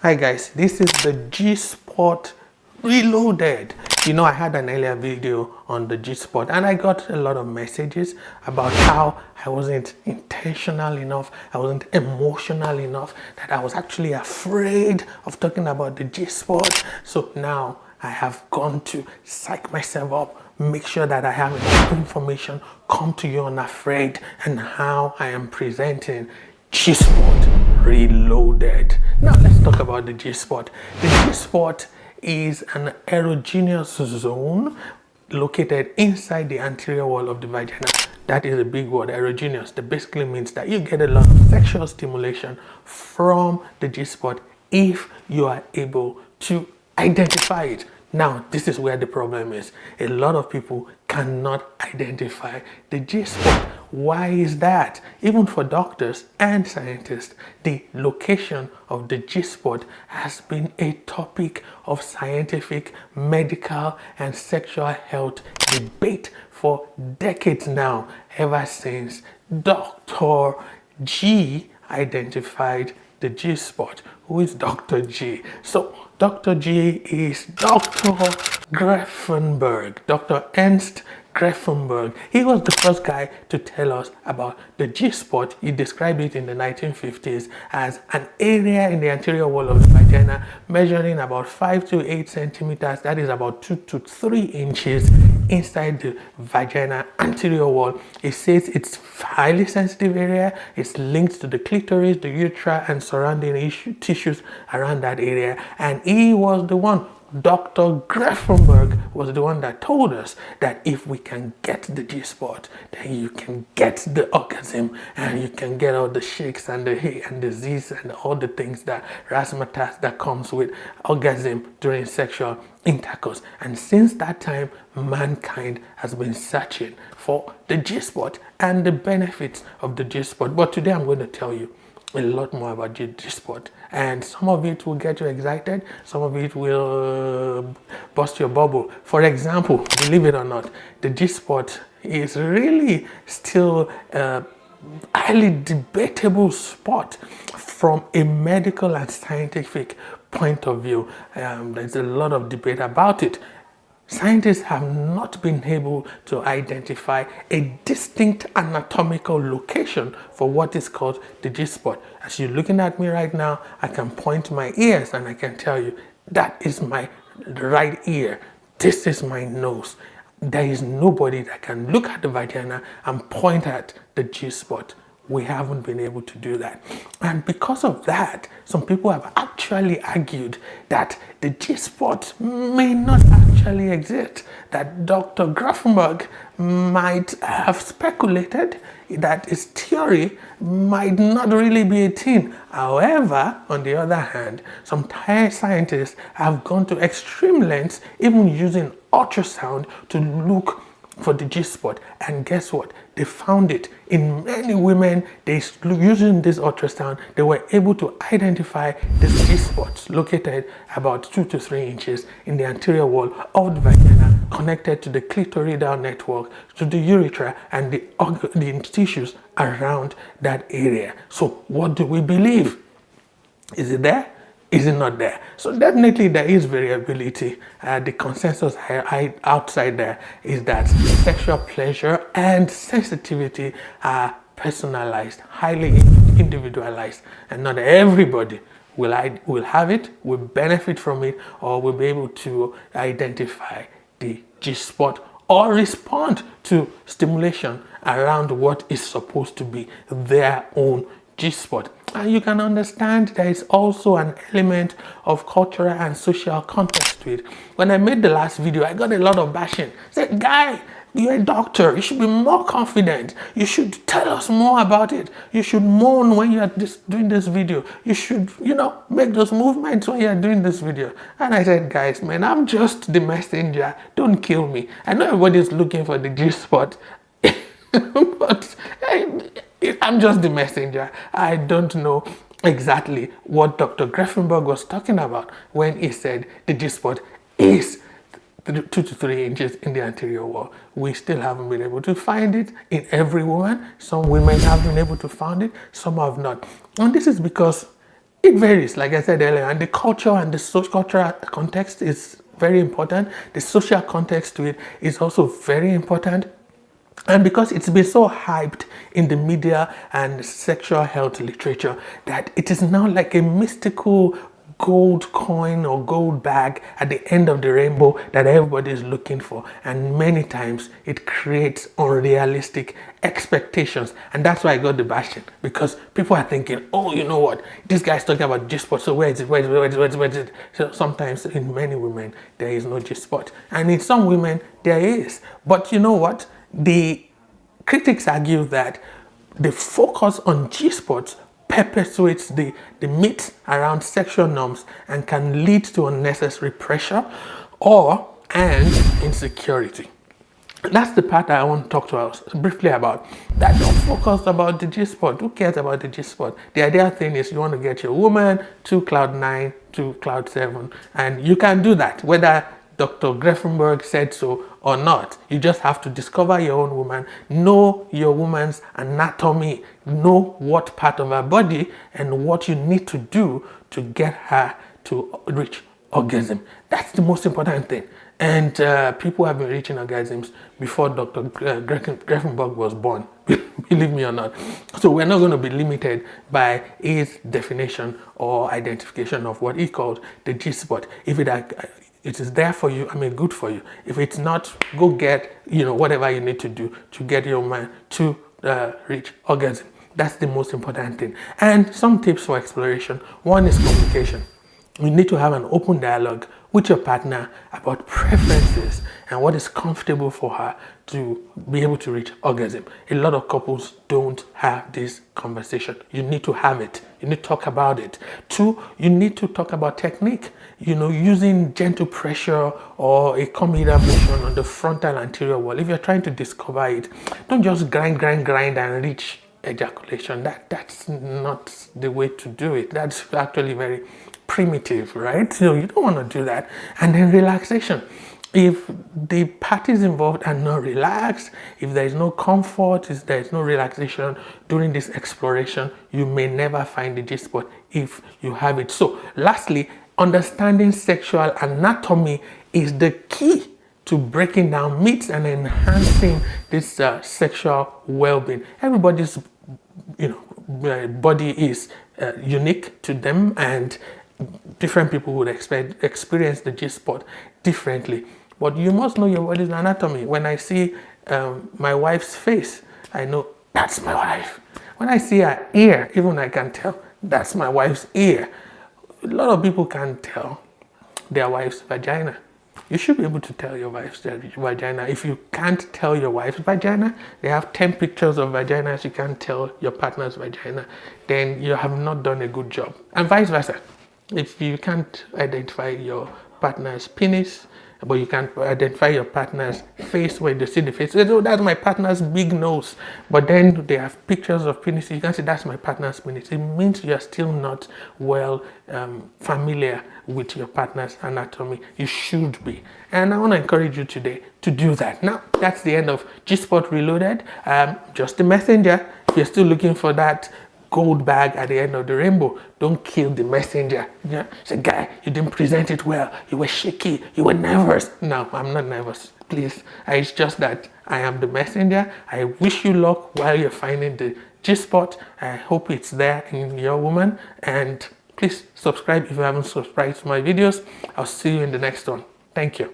Hi guys, this is the G-Spot Reloaded. You know, I had an earlier video on the G-Spot and I got a lot of messages about how I wasn't intentional enough, I wasn't emotional enough, that I was actually afraid of talking about the G-Spot. So now I have gone to psych myself up, make sure that I have enough information, come to you unafraid, and how I am presenting G-Spot Reloaded. Now let's talk about the G-Spot. The G-Spot is an erogenous zone located inside the anterior wall of the vagina. That is a big word, erogenous. That basically means that you get a lot of sexual stimulation from the G-Spot if you are able to identify it. Now, this is where the problem is. A lot of people cannot identify the G-Spot. Why is that? Even for doctors and scientists, the location of the G-Spot has been a topic of scientific, medical, and sexual health debate for decades now, ever since Dr. G identified the G-Spot. Who is Dr. G? So Dr. G is Dr. Greffenberg, Dr. Ernst Greffenberg. He was the first guy to tell us about the G-Spot. He described it in the 1950s as an area in the anterior wall of the vagina measuring about 5 to 8 centimeters, that is about 2 to 3 inches inside the vagina anterior wall. It says it's highly sensitive area. It's linked to the clitoris, the urethra, and surrounding tissues around that area. And he was the one, Dr. Greffenberg was the one that told us that if we can get the G-Spot, then you can get the orgasm and you can get all the shakes and the hey and the z's and all the things that razzmatazz that comes with orgasm during sexual intercourse. And since that time, mankind has been searching for the G-Spot and the benefits of the G-Spot. But today I'm going to tell you a lot more about the G-Spot, and some of it will get you excited, some of it will bust your bubble. For example, believe it or not, the G-Spot is really still a highly debatable spot from a medical and scientific point of view. There's a lot of debate about it. Scientists have not been able to identify a distinct anatomical location for what is called the G-Spot. As you're looking at me right now, I can point my ears and I can tell you that is my right ear. This is my nose. There is nobody that can look at the vagina and point at the G-Spot. We haven't been able to do that. And because of that, some people have actually argued that the G-Spot may not actually exist, that Dr. Greffenberg might have speculated that his theory might not really be a thing. However, on the other hand, some scientists have gone to extreme lengths, even using ultrasound to look for the G-Spot, and guess what? They found it in many women. Using this ultrasound, they were able to identify the G-Spots located about 2 to 3 inches in the anterior wall of the vagina, connected to the clitoridal network, to the urethra, and the tissues around that area. So what do we believe? Is it there? Is it not there? So definitely there is variability. The consensus outside there is that sexual pleasure and sensitivity are personalized, highly individualized, and not everybody will have it, will benefit from it, or will be able to identify the G-Spot or respond to stimulation around what is supposed to be their own G-Spot. And you can understand there is also an element of cultural and social context to it. When I made the last video, I got a lot of bashing. Said, guy, you're a doctor. You should be more confident. You should tell us more about it. You should moan when you are doing this video. You should, make those movements when you are doing this video. And I said, guys, man, I'm just the messenger. Don't kill me. I know everybody's looking for the G-Spot. But I'm just the messenger. I don't know exactly what Dr. Greffenberg was talking about when he said the G-Spot is 2 to 3 inches in the anterior wall. We still haven't been able to find it in every woman. Some women have been able to find it, some have not. And this is because It varies, like I said earlier, and the culture and the social cultural context is very important. The social context to it is also very important. And because it's been so hyped in the media and sexual health literature that it is now like a mystical gold coin or gold bag at the end of the rainbow that everybody is looking for, and many times it creates unrealistic expectations. And that's why I got the bashing, because people are thinking, oh, you know what, this guy's talking about G-spot, so where is it, where is it? So sometimes in many women there is no G-spot, and in some women there is. But you know what, the critics argue that the focus on G-spots perpetuates the myths around sexual norms and can lead to unnecessary pressure and insecurity. That's the part that I want to talk to us briefly about. That don't focus about the G-spot. Who cares about the G-spot? The ideal thing is you want to get your woman to cloud 9, to cloud 7, and you can do that whether Dr. Greffenberg said so or not. You just have to discover your own woman, know your woman's anatomy, know what part of her body and what you need to do to get her to reach orgasm. That's the most important thing. And people have been reaching orgasms before Dr. Greffenberg was born, believe me or not. So we're not going to be limited by his definition or identification of what he called the G-spot. If it is there for you, I mean, good for you. If it's not, go get, whatever you need to do to get your man to reach orgasm. That's the most important thing. And some tips for exploration. One is communication. You need to have an open dialogue with your partner about preferences and what is comfortable for her to be able to reach orgasm. A lot of couples don't have this conversation. You need to have it. You need to talk about it. Two, you need to talk about technique. Using gentle pressure or a comedic motion on the frontal anterior wall. If you're trying to discover it, don't just grind and reach ejaculation. That's not the way to do it. That's actually very primitive, right? So you don't want to do that. And then relaxation. If the parties involved are not relaxed, if there is no comfort, if there is no relaxation during this exploration, you may never find the G-spot if you have it. So lastly, understanding sexual anatomy is the key to breaking down myths and enhancing this sexual well-being. Everybody's body is unique to them, and different people would experience the G-spot differently. But you must know your body's anatomy. When I see my wife's face, I know that's my wife. When I see her ear, even I can tell that's my wife's ear. A lot of people can't tell their wife's vagina. You should be able to tell your wife's vagina. If you can't tell your wife's vagina, they have 10 pictures of vaginas, you can't tell your partner's vagina, then you have not done a good job. And vice versa. If you can't identify your partner's penis, but you can identify your partner's face when you see the face. Oh, that's my partner's big nose. But then they have pictures of penis. You can say that's my partner's penis. It means you're still not well familiar with your partner's anatomy. You should be. And I want to encourage you today to do that. Now, that's the end of G-Spot Reloaded. Just a messenger. If you're still looking for that gold bag at the end of the rainbow, don't kill the messenger. Say, guy, you didn't present it well. You were shaky. You were nervous. No, I'm not nervous. Please. It's just that I am the messenger. I wish you luck while you're finding the G-spot. I hope it's there in your woman. And please subscribe if you haven't subscribed to my videos. I'll see you in the next one. Thank you.